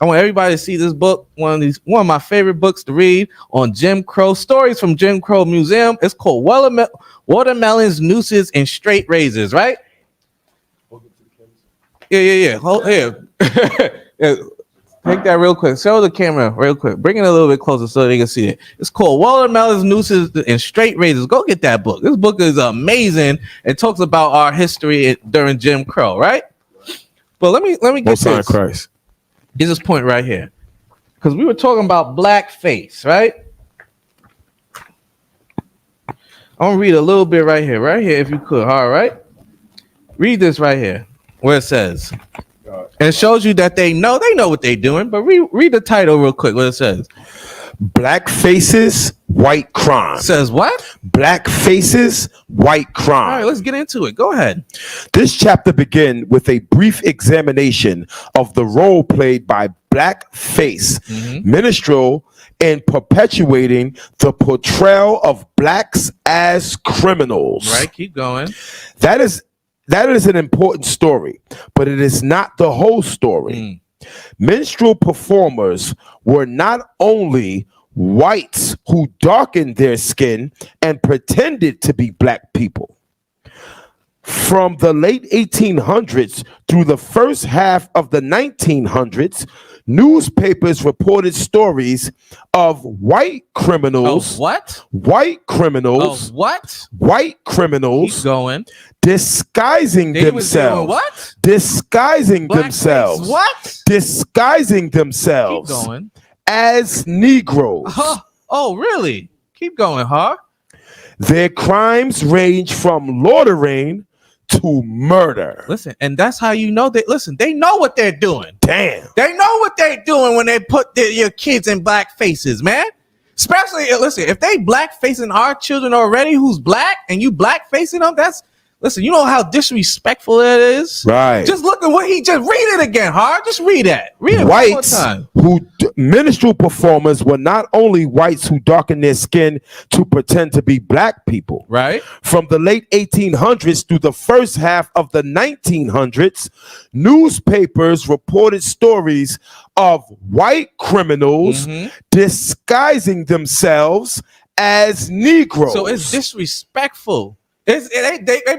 I want everybody to see this book. One of my favorite books to read on Jim Crow. Stories from Jim Crow Museum. It's called Watermelons, Nooses, and Straight Razors, right? Yeah. Hold here. Yeah. Take that real quick. Show the camera real quick. Bring it a little bit closer so they can see it. It's called Watermelons, Nooses, and Straight Razors. Go get that book. This book is amazing. It talks about our history during Jim Crow, right? But let me get this. Christ. Get this point right here. Because we were talking about blackface, right? I'm going to read a little bit right here, if you could. All right. Read this right here where it says, and it shows you that they know what they're doing, but read the title real quick, what it says. Black faces, white crime. Says what? Black faces, white crime. All right, let's get into it. Go ahead. This chapter begins with a brief examination of the role played by blackface minstrel in perpetuating the portrayal of blacks as criminals. Right, keep going. That is an important story, but it is not the whole story. Minstrel performers were not only whites who darkened their skin and pretended to be black people. From the late 1800s through the first half of the 1900s, newspapers reported stories of white criminals. What? White criminals. What? White criminals. Keep going. Disguising themselves. What? Disguising Blackface. themselves. What? Disguising themselves. Keep going. As Negroes. Oh, really? Keep going, huh? Their crimes range from loitering to murder. Listen, and that's how you know that. Listen, they know what they're doing. Damn. They know what they're doing when they put your kids in black faces, man. Especially, listen, if they black facing our children already who's black and you black facing them, listen, you know how disrespectful that is? Right. Just look at what he just read it again, Hard. Just read that. Read it whites one more time. Minstrel performers were not only whites who darkened their skin to pretend to be black people. Right. From the late 1800s through the first half of the 1900s, newspapers reported stories of white criminals disguising themselves as Negroes. So it's disrespectful. They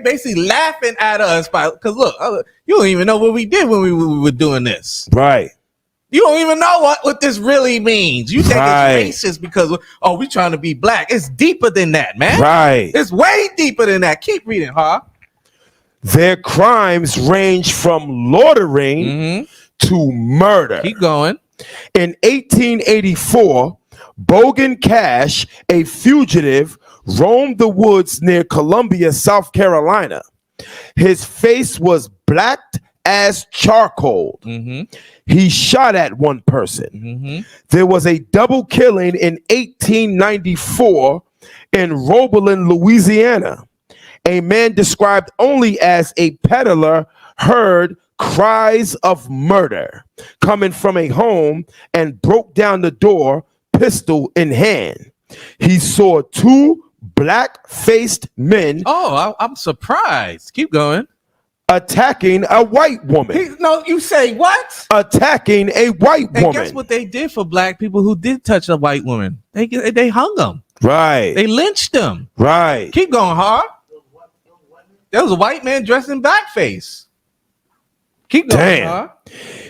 basically laughing at us because look, you don't even know what we did when we were doing this. Right. You don't even know what this really means. You think it's racist because we trying to be black. It's deeper than that, man. Right. It's way deeper than that. Keep reading, huh? Their crimes range from loitering to murder. Keep going. In 1884, Bogan Cash, a fugitive, roamed the woods near Columbia, South Carolina. His face was blacked as charcoal. He shot at one person. There was a double killing in 1894 in Roebelin, Louisiana. A man described only as a peddler heard cries of murder coming from a home and broke down the door, pistol in hand. He saw two black-faced men. Oh, I'm surprised. Keep going. Attacking a white woman. No, you say what? Attacking a white woman. And guess what they did for black people who did touch a white woman? They hung them. Right. They lynched them. Right. Keep going, hard. There was a white man dressed in blackface. Keep going. Damn. Hard.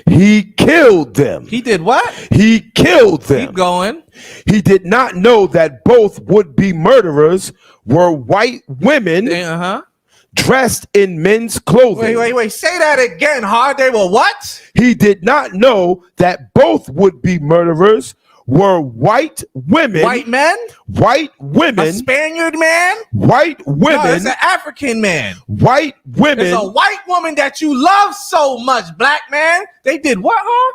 He killed them. He did what? He killed them. Keep going. He did not know that both would-be murderers were white women dressed in men's clothing. Wait. Say that again, Hard. They were what? He did not know that both would-be murderers were white women. White men? White women. A Spaniard man? White women. No, it's an African man. White women. It's a white woman that you love so much, black man. They did what, huh?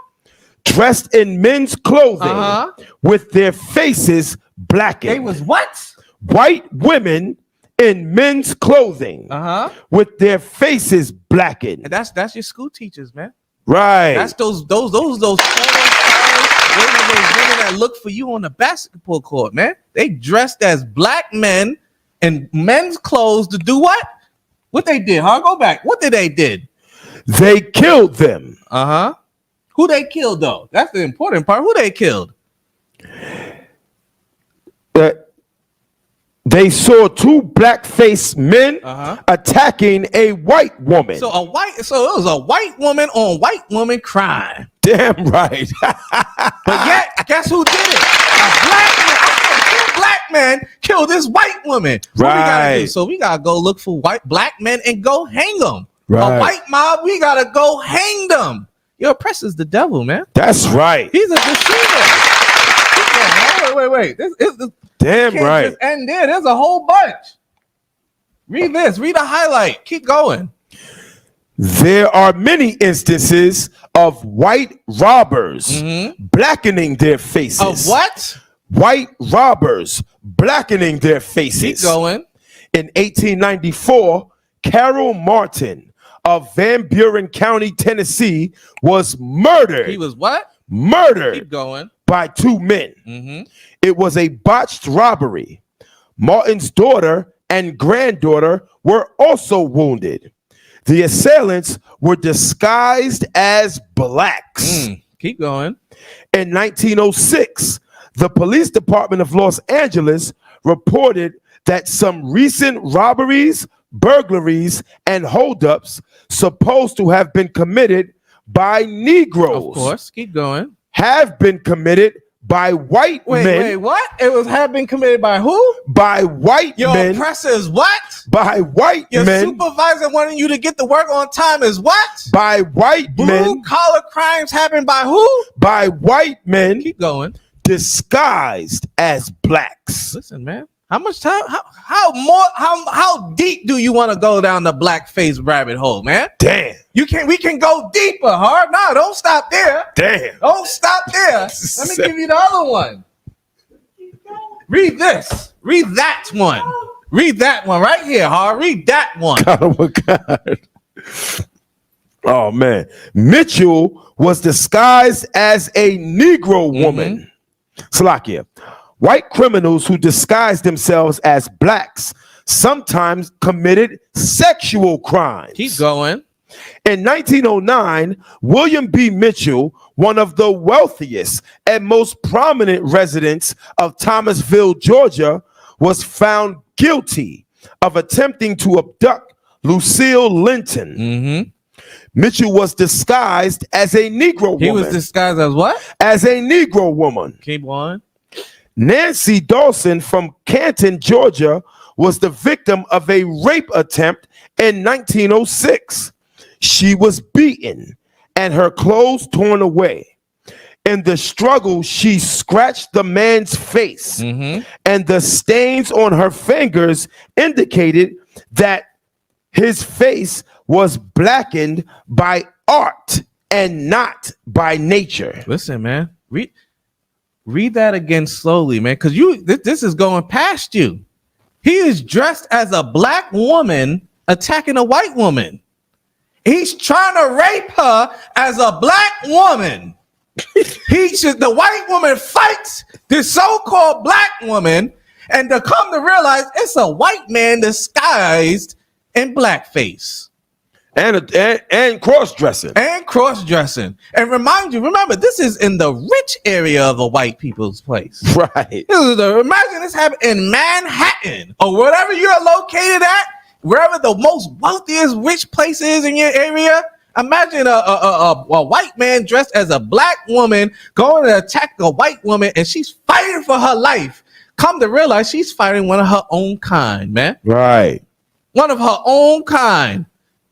Dressed in men's clothing with their faces blackened. They was what? White women in men's clothing with their faces blackened. And that's your school teachers, man. Right. That's those women that look for you on the basketball court, man. They dressed as black men in men's clothes to do what? What they did, huh? Go back. What did they did? They killed them. Who they killed though? That's the important part. Who they killed? They saw two blackface men attacking a white woman. So it was a white woman on white woman crime. Damn right. But yet, guess who did it? A black man. Two black men killed this white woman. What we gotta do? So we gotta go look for black men and go hang them. Right. A white mob, we gotta go hang them. Your oppressor's the devil, man. That's right. He's a deceiver. Wait. This is the damn right. Just end there. There's a whole bunch. Read this. Read a highlight. Keep going. There are many instances of white robbers blackening their faces. Of what? White robbers blackening their faces. Keep going. In 1894, Carol Martin of Van Buren County, Tennessee, was murdered. He was what? Murdered. Keep going. By two men. It was a botched robbery. Martin's daughter and granddaughter were also wounded. The assailants were disguised as blacks. Keep going. In 1906, the police department of Los Angeles reported that some recent robberies, burglaries, and holdups supposed to have been committed by Negroes. Of course. Keep going. Have been committed by white men. Wait, what? It have been committed by who? By white Your men. Your oppressor is what? By white Your men. Your supervisor wanting you to get to work on time is what? By white men. Blue collar crimes happen by who? By white men. Keep going. Disguised as blacks. Listen, man. How much time? How deep do you want to go down the blackface rabbit hole, man? Damn. We can go deeper, hard. No, don't stop there. Damn. Don't stop there. Let me give you the other one. Read this. Read that one. Read that one right here, hard. Read that one. Oh my God. Oh man. Mitchell was disguised as a Negro woman. Salakia. White criminals who disguised themselves as blacks sometimes committed sexual crimes. Keep going. In 1909, William B. Mitchell, one of the wealthiest and most prominent residents of Thomasville, Georgia, was found guilty of attempting to abduct Lucille Linton. Mitchell was disguised as a Negro woman. He was disguised as what? As a Negro woman. Keep on. Nancy Dawson from Canton, Georgia, was the victim of a rape attempt in 1906. She was beaten and her clothes torn away. In the struggle, she scratched the man's face, and the stains on her fingers indicated that his face was blackened by art and not by nature. Listen, man. Read that again slowly, man, because this is going past you. He is dressed as a black woman attacking a white woman. He's trying to rape her as a black woman. The white woman fights this so-called black woman, and to come to realize it's a white man disguised in blackface. And cross-dressing. And remember, this is in the rich area of the white people's place. Right. Imagine this happened in Manhattan or wherever you're located at, wherever the most wealthiest rich place is in your area. Imagine a white man dressed as a black woman going to attack a white woman, and she's fighting for her life. Come to realize she's fighting one of her own kind, man. Right. One of her own kind.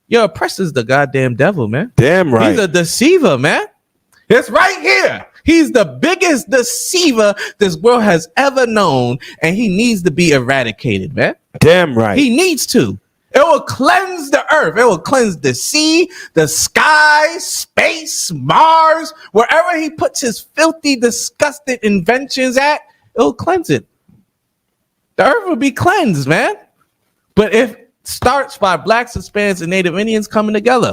Your oppressor's the goddamn devil, man. Damn right. He's a deceiver, man. It's right here. He's the biggest deceiver this world has ever known, and he needs to be eradicated, man. Damn right. He needs to. It will cleanse the earth. It will cleanse the sea, the sky, space, Mars, wherever he puts his filthy, disgusting inventions at, it will cleanse it. The earth will be cleansed, man. But if starts by blacks, Hispanics, and Native Indians coming together.